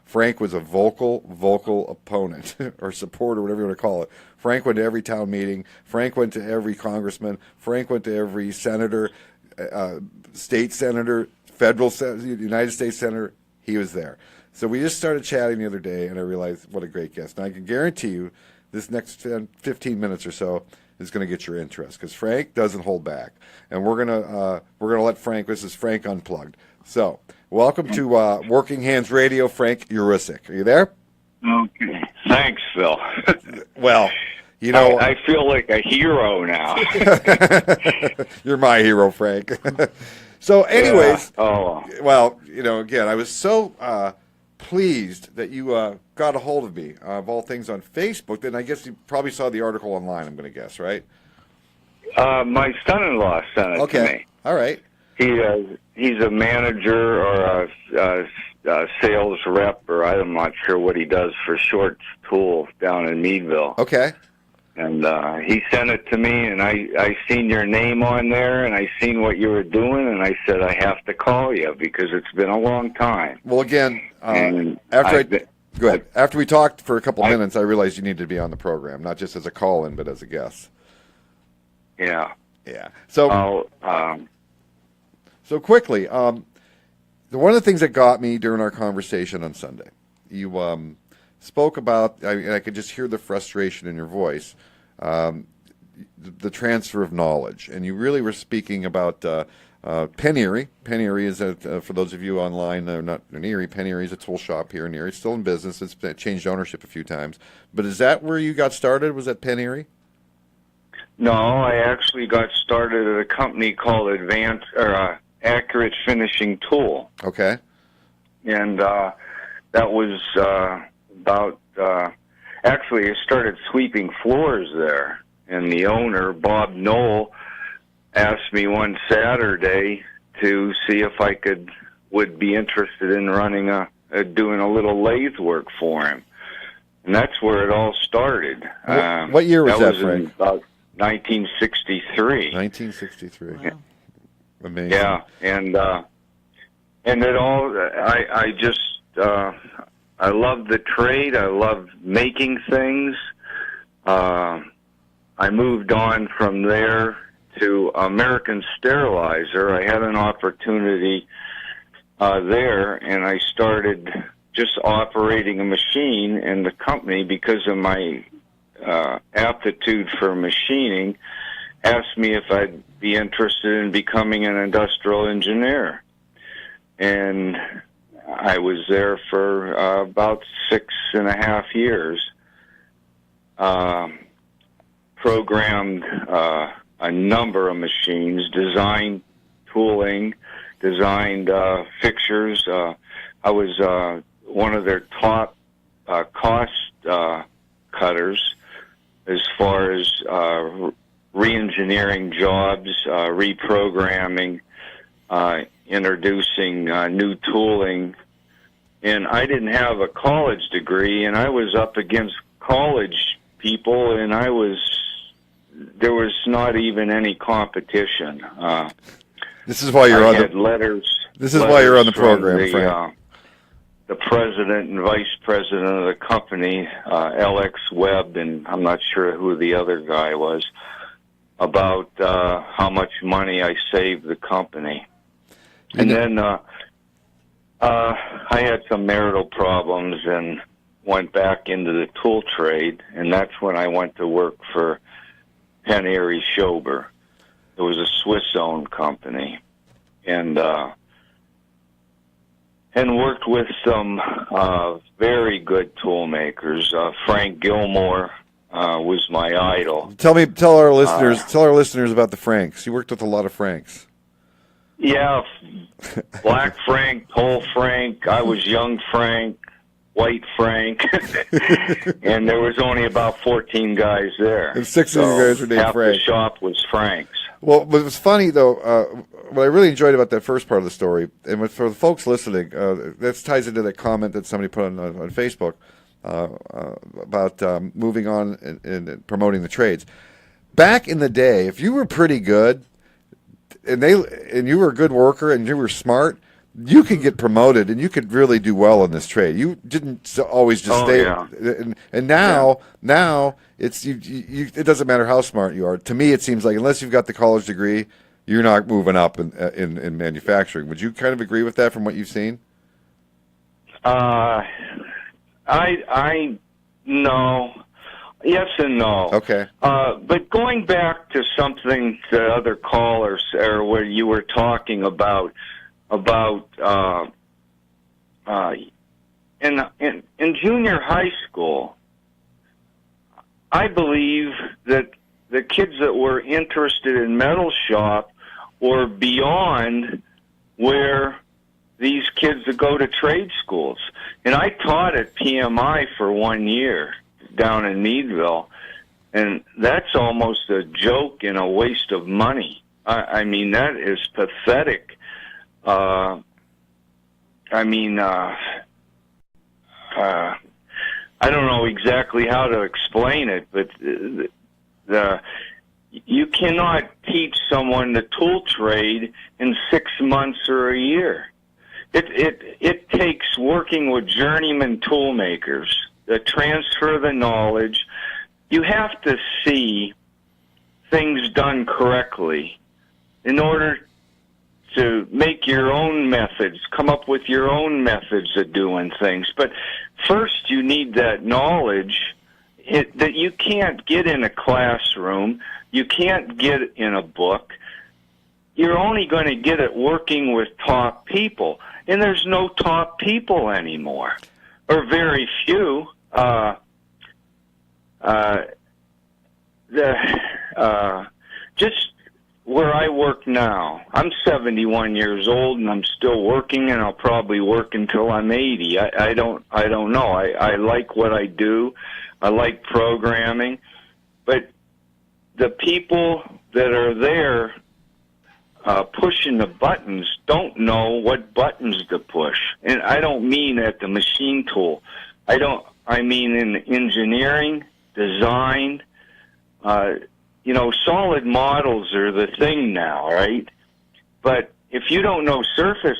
Frank was a vocal opponent or supporter, whatever you want to call it. Frank went to every town meeting. Frank went to every congressman. Frank went to every senator, state senator, federal senator, United States senator. He was there. So we just started chatting the other day, and I realized what a great guest. And I can guarantee you this next 10, 15 minutes or so is going to get your interest because Frank doesn't hold back, and we're gonna let Frank. This is Frank Unplugged. So, welcome to Working Hands Radio, Frank Urisic. Are you there? Okay. Thanks, Phil. Well, you know, I feel like a hero now. You're my hero, Frank. So, anyways, Oh, well, you know, again, I was so pleased that you got a hold of me, of all things, on Facebook. Then I guess you probably saw the article online, I'm going to guess, right? my son-in-law sent it to me. All right. He's a manager or a sales rep, or I'm not sure what he does for Shorts Tool down in Meadville. Okay. And he sent it to me, and I seen your name on there, and I seen what you were doing, and I said I have to call you because it's been a long time. Well, again, go ahead. After we talked for a couple minutes, I realized you needed to be on the program, not just as a call-in, but as a guest. Yeah. Yeah. So, so quickly, one of the things that got me during our conversation on Sunday, you spoke about, and I could just hear the frustration in your voice, the transfer of knowledge, and you really were speaking about Penn Erie. Penn Erie is, for those of you online, not in Erie, Penn Erie is a tool shop here in Erie. It's still in business. It's changed ownership a few times. But is that where you got started? Was that Penn Erie? No, I actually got started at a company called Accurate Finishing Tool. Okay. And that was about, actually I started sweeping floors there. And the owner, Bob Knoll, asked me one Saturday to see if I would be interested in running doing a little lathe work for him. And that's where it all started. What year was that, Frank? In about 1963. 1963. Wow. Amazing. Yeah, and it all. I just I love the trade. I love making things. I moved on from there to American Sterilizer. I had an opportunity there, and I started just operating a machine, and the company, because of my aptitude for machining, asked me if I'd be interested in becoming an industrial engineer. And I was there for about 6.5 years. Programmed a number of machines, designed tooling, designed fixtures. I was one of their top cost cutters as far as re-engineering jobs, reprogramming, introducing new tooling. And I didn't have a college degree, and I was up against college people, and there was not even any competition. This is why you're I on had the letters. This is why you're on the from program, Frank. The president and vice president of the company, Alex Webb, and I'm not sure who the other guy was, about how much money I saved the company. And then I had some marital problems and went back into the tool trade, and that's when I went to work for Penn Erie Schober. It was a Swiss-owned company, and worked with some very good tool makers. Frank Gilmore was my idol. Tell our listeners about the Franks. You worked with a lot of Franks. Yeah, Black Frank, Tall Frank. I was young Frank, White Frank, and there was only about 14 guys there. And 6 of you guys were named half Frank. The shop was Frank's. Well, what was funny, though, what I really enjoyed about that first part of the story, and for the folks listening, that ties into that comment that somebody put on Facebook about moving on and promoting the trades. Back in the day, if you were pretty good, and you were a good worker and you were smart, you could get promoted and you could really do well in this trade. You didn't always just stay. Yeah. And now it's it doesn't matter how smart you are. To me, it seems like unless you've got the college degree, you're not moving up in manufacturing. Would you kind of agree with that from what you've seen? No. Yes and no. Okay. But going back to something the other callers, or where you were talking about in junior high school, I believe that the kids that were interested in metal shop were beyond where these kids that go to trade schools. And I taught at PMI for 1 year down in Meadville, and that's almost a joke and a waste of money. I mean, that is pathetic. I don't know exactly how to explain it, but you cannot teach someone the tool trade in 6 months or a year. It takes working with journeyman tool makers to transfer the knowledge. You have to see things done correctly in order to make your own methods, come up with your own methods of doing things. But first you need that knowledge that you can't get in a classroom, you can't get in a book. You're only going to get it working with top people. And there's no top people anymore, or very few. Just where I work now, I'm 71 years old and I'm still working, and I'll probably work until I'm 80. I don't know. I like what I do. I like programming, but the people that are there pushing the buttons don't know what buttons to push. And I don't mean at the machine tool. I mean in engineering, design. Solid models are the thing now, right? But if you don't know surface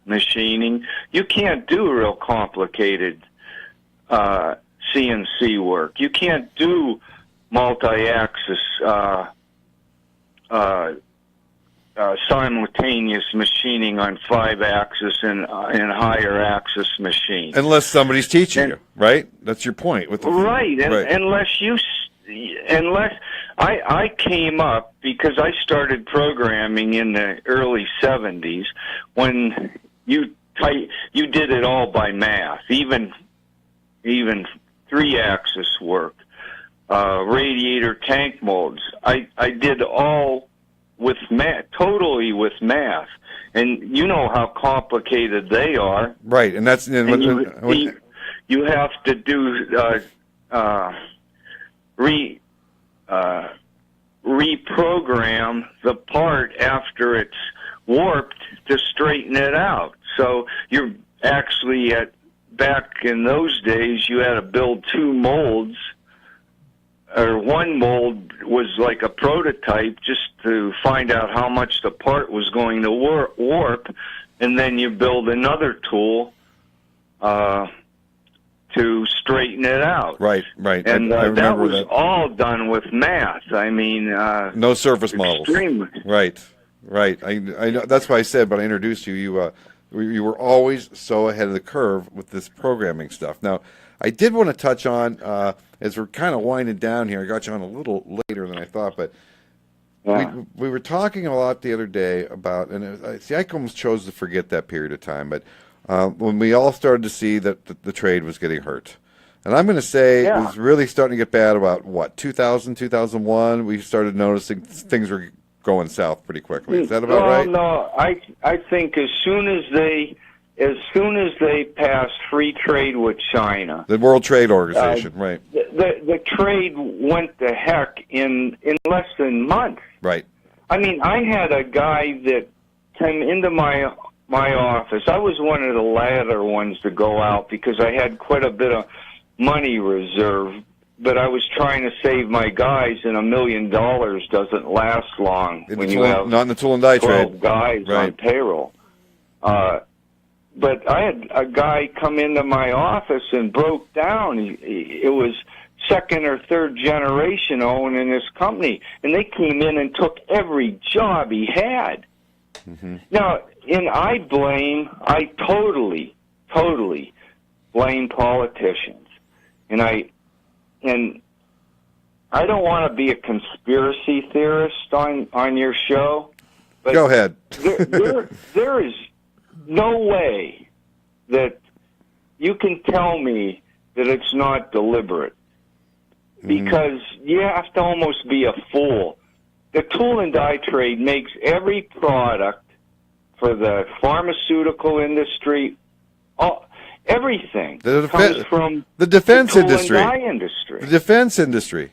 machining, you can't do real complicated CNC work. You can't do multi-axis simultaneous machining on 5-axis and higher axis machines. Unless somebody's teaching you, right? That's your point. Right. Unless I came up, because I started programming in the early 70s, when you did it all by math, even 3-axis work, radiator tank molds. I did all with math, totally with math, and you know how complicated they are. Right, and that's you have to do reprogram the part after it's warped to straighten it out. So you're actually back in those days, you had to build 2 molds, or 1 mold was like a prototype just to find out how much the part was going to warp, and then you build another tool to straighten it out. Right. And I that was that. all done with math. I mean, no surface models. Right. I know, that's why I said, but I introduced you. You were always so ahead of the curve with this programming stuff. Now, I did want to touch on, as we're kind of winding down here, I got you on a little later than I thought, but we were talking a lot the other day about, and I almost chose to forget that period of time, but when we all started to see that the trade was getting hurt. And I'm going to say it was really starting to get bad about, 2000, 2001? We started noticing things were going south pretty quickly. Is that about right? No, I think as soon as they passed free trade with China, the World Trade Organization, right? The trade went to heck in less than months. Right. I mean, I had a guy that came into my office. I was one of the latter ones to go out because I had quite a bit of money reserved, but I was trying to save my guys, and $1 million doesn't last long when you have not in the tool and die 12 trade. guys on payroll. But I had a guy come into my office and broke down. It was second or third generation owning this company, and they came in and took every job he had. Mm-hmm. Now, and I totally blame politicians, and I don't want to be a conspiracy theorist on your show. But go ahead. there is no way that you can tell me that it's not deliberate, because you have to almost be a fool. The tool and die trade makes every product for the pharmaceutical industry, everything comes from the defense the tool industry. and die industry. The defense industry.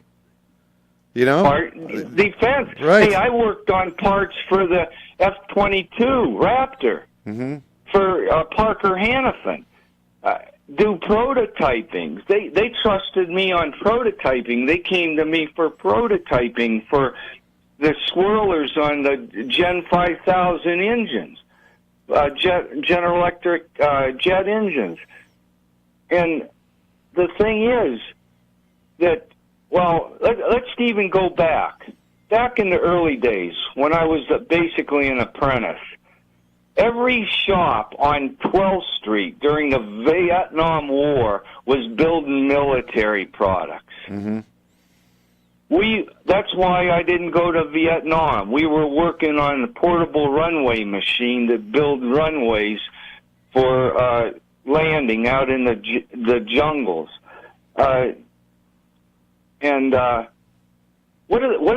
You know? Defense. Right. Hey, I worked on parts for the F-22 Raptor for Parker Hannifin. Do prototyping. They trusted me on prototyping. They came to me for prototyping for the swirlers on the Gen 5000 engines, General Electric jet engines. And the thing is that, well, let's even go back. Back in the early days when I was basically an apprentice, every shop on 12th Street during the Vietnam War was building military products. That's why I didn't go to Vietnam. We were working on a portable runway machine that built runways for landing out in the jungles. What are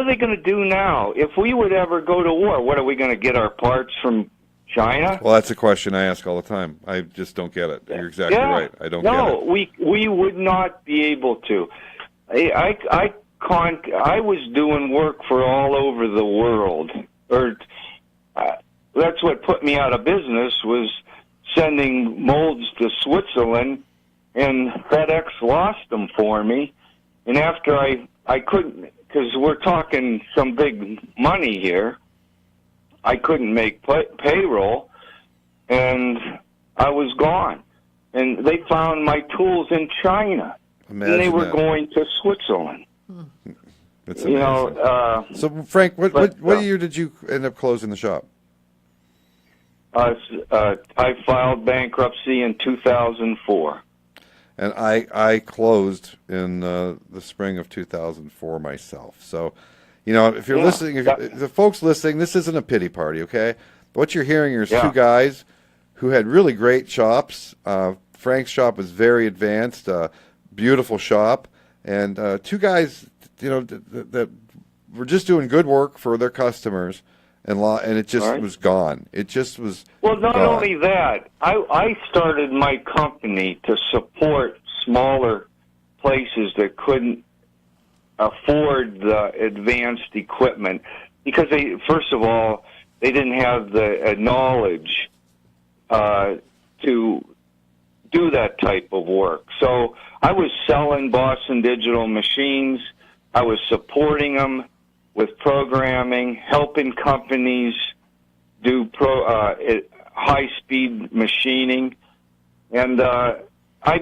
they going to do now? If we would ever go to war, what are we going to get our parts from China? Well, that's a question I ask all the time. I just don't get it. You're exactly right. I don't get it. No, we would not be able to. I was doing work for all over the world. That's what put me out of business, was sending molds to Switzerland, and FedEx lost them for me. And after I couldn't, because we're talking some big money here, I couldn't make payroll, and I was gone. And they found my tools in China, and they were going to Switzerland. That's amazing. So, Frank, what year did you end up closing the shop? I filed bankruptcy in 2004. And I closed in the spring of 2004 myself. So, you know, if you're listening, if the folks listening, this isn't a pity party, okay? What you're hearing is two guys who had really great shops. Frank's shop was very advanced, beautiful shop, and two guys, you know, that were just doing good work for their customers, and it just was gone. It just was. Well, not only that, I started my company to support smaller places that couldn't afford the advanced equipment, because first of all, they didn't have the knowledge to do that type of work. So I was selling Boston Digital machines. I was supporting them with programming, helping companies do high-speed machining, and I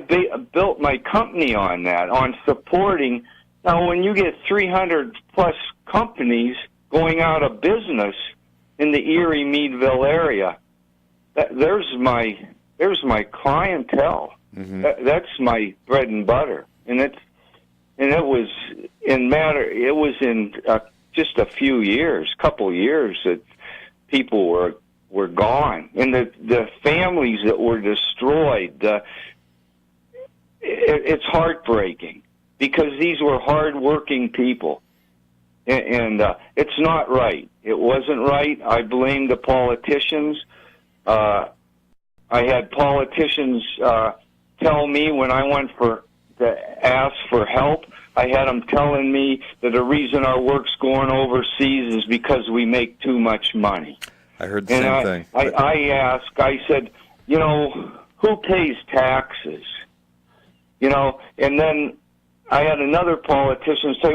built my company on that, on supporting. Now, when you get 300-plus companies going out of business in the Erie, Meadville area, there's my clientele. That's my bread and butter, and it was in just a few years, couple years, that people were gone, and the families that were destroyed. It's heartbreaking, because these were hard-working people, and it's not right. It wasn't right. I blame the politicians. I had politicians tell me when I went to ask for help, I had them telling me that the reason our work's going overseas is because we make too much money. I heard the same thing. I said, you know, who pays taxes? You know, and then I had another politician say,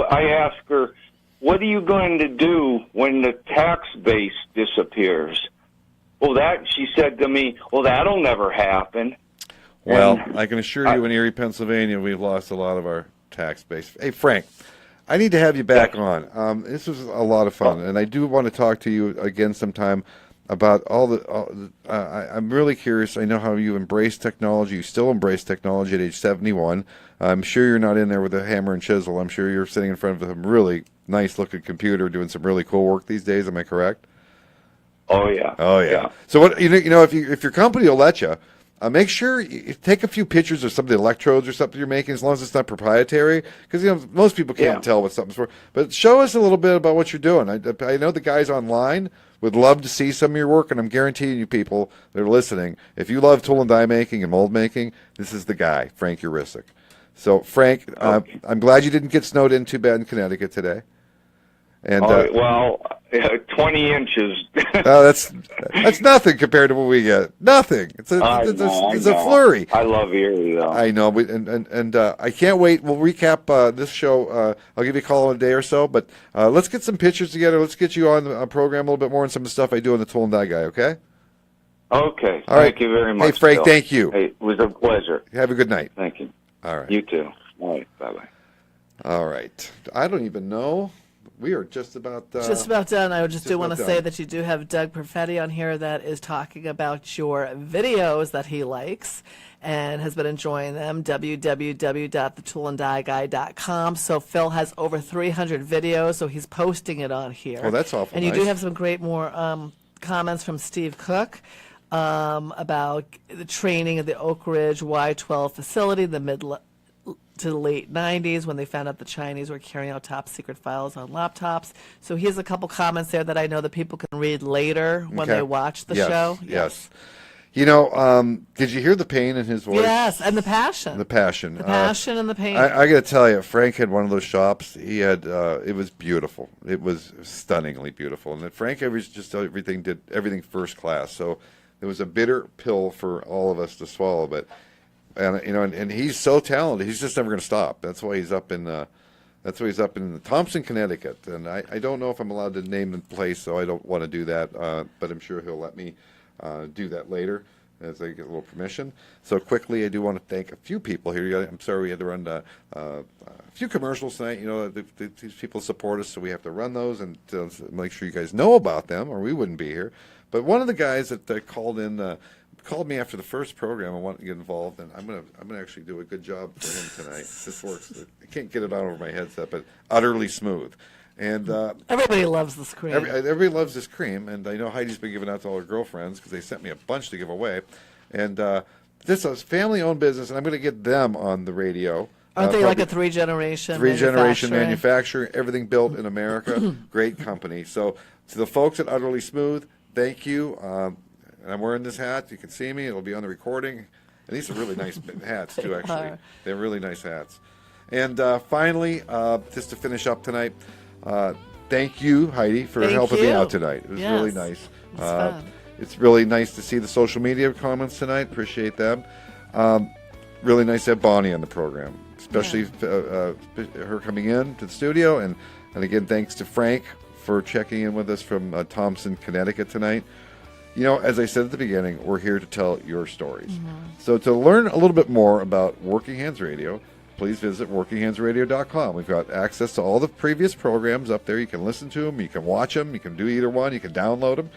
I asked her, what are you going to do when the tax base disappears? She said to me, well, that'll never happen. Well, I can assure you in Erie, Pennsylvania, we've lost a lot of our tax base. Hey, Frank, I need to have you back on. This was a lot of fun, and I do want to talk to you again sometime about I'm really curious. I know how you embrace technology. You still embrace technology at age 71. I'm sure you're not in there with a hammer and chisel. I'm sure you're sitting in front of a really nice-looking computer doing some really cool work these days. Am I correct? Oh yeah. Oh yeah. So what if your company will let you, make sure you take a few pictures of some of the electrodes or something you're making, as long as it's not proprietary, because most people can't tell what something's for. But show us a little bit about what you're doing. I know the guys online would love to see some of your work, and I'm guaranteeing you people that are listening, if you love tool and die making and mold making, this is the guy, Frank Urisic. So Frank, I'm glad you didn't get snowed in too bad in Connecticut today. And 20 inches. that's nothing compared to what we get. Nothing. It's a flurry. I love Erie, though. I know, and I can't wait. We'll recap this show. I'll give you a call in a day or so, but let's get some pictures together. Let's get you on the program a little bit more and some of the stuff I do on the Tool and Die Guy, okay? Okay. All right. Thank you very much. Hey, Frank, Bill. thank you. Hey, it was a pleasure. Have a good night. Thank you. All right. You too. All right. Bye-bye. All right. I don't even know. We are just about done. I just do want to say done. that you do have Doug Perfetti on here that is talking about your videos that he likes and has been enjoying them. www.thetoolanddieguy.com. So Phil has over 300 videos, so he's posting it on here. Oh, that's awful. And you nice. do have some great more comments from Steve Cook about the training of the Oak Ridge Y12 facility, the mid to the late 90s when they found out the Chinese were carrying out top secret files on laptops. So he has a couple comments there that I know that people can read later when they watch the show. Yes. Did you hear the pain in his voice? Yes, and the passion. The passion. The passion and the pain. I got to tell you, Frank had one of those shops. He had, it was beautiful. It was stunningly beautiful. And Frank did everything first class. So it was a bitter pill for all of us to swallow, but and he's so talented. He's just never going to stop. That's why he's up in Thompson, Connecticut. And I don't know if I'm allowed to name the place, so I don't want to do that. But I'm sure he'll let me do that later as I get a little permission. So quickly, I do want to thank a few people here. I'm sorry we had to run a few commercials tonight. These people support us, so we have to run those and make sure you guys know about them, or we wouldn't be here. But one of the guys that called me after the first program and wanted to get involved, and I'm gonna actually do a good job for him tonight. This works. I can't get it out over my headset, but utterly smooth. And everybody loves this cream. Everybody loves this cream, and I know Heidi's been giving out to all her girlfriends because they sent me a bunch to give away. And this is a family-owned business, and I'm going to get them on the radio. Aren't they like a three-generation manufacturer? Everything built in America. Great company. So to the folks at Utterly Smooth, thank you. And I'm wearing this hat. You can see me. It'll be on the recording. And these are really nice hats, too, actually. They're really nice hats. And finally, just to finish up tonight, thank you, Heidi, for helping me out tonight. It was really nice. It's really nice to see the social media comments tonight. Appreciate them. Really nice to have Bonnie on the program, especially her coming in to the studio. And again, thanks to Frank for checking in with us from Thompson, Connecticut tonight. As I said at the beginning, we're here to tell your stories. Mm-hmm. So to learn a little bit more about Working Hands Radio, please visit workinghandsradio.com. We've got access to all the previous programs up there. You can listen to them. You can watch them. You can do either one. You can download them.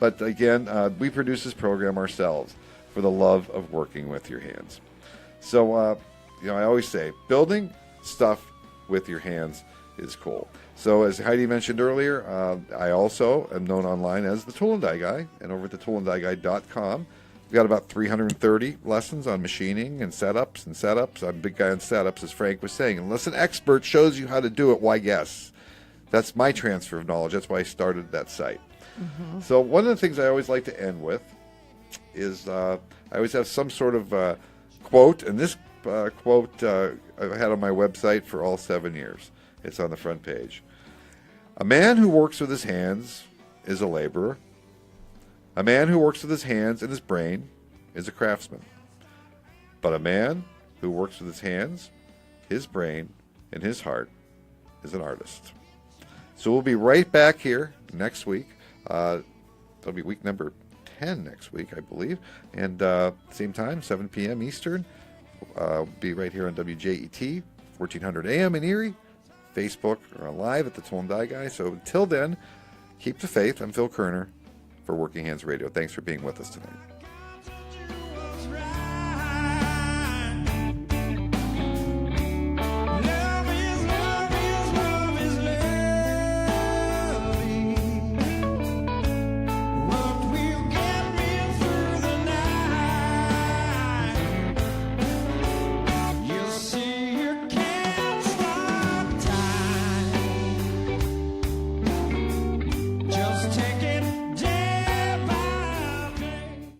But again, we produce this program ourselves for the love of working with your hands. So, I always say, building stuff with your hands is cool. So as Heidi mentioned earlier, I also am known online as the Tool and Die Guy, and over at thetoolanddieguy.com, we've got about 330 lessons on machining and setups. I'm a big guy on setups, as Frank was saying. Unless an expert shows you how to do it, why guess? That's my transfer of knowledge. That's why I started that site. Mm-hmm. So one of the things I always like to end with is I always have some sort of quote, and this quote I've had on my website for all 7 years. It's on the front page. A man who works with his hands is a laborer. A man who works with his hands and his brain is a craftsman. But a man who works with his hands, his brain, and his heart is an artist. So we'll be right back here next week. That'll be week number 10 next week, I believe. And same time, 7 p.m. Eastern. Be right here on WJET, 1400 AM in Erie. Facebook or live at the Tool and Die Guy. So until then, keep the faith. I'm Phil Kerner for for Working Hands Radio. Thanks for being with us tonight.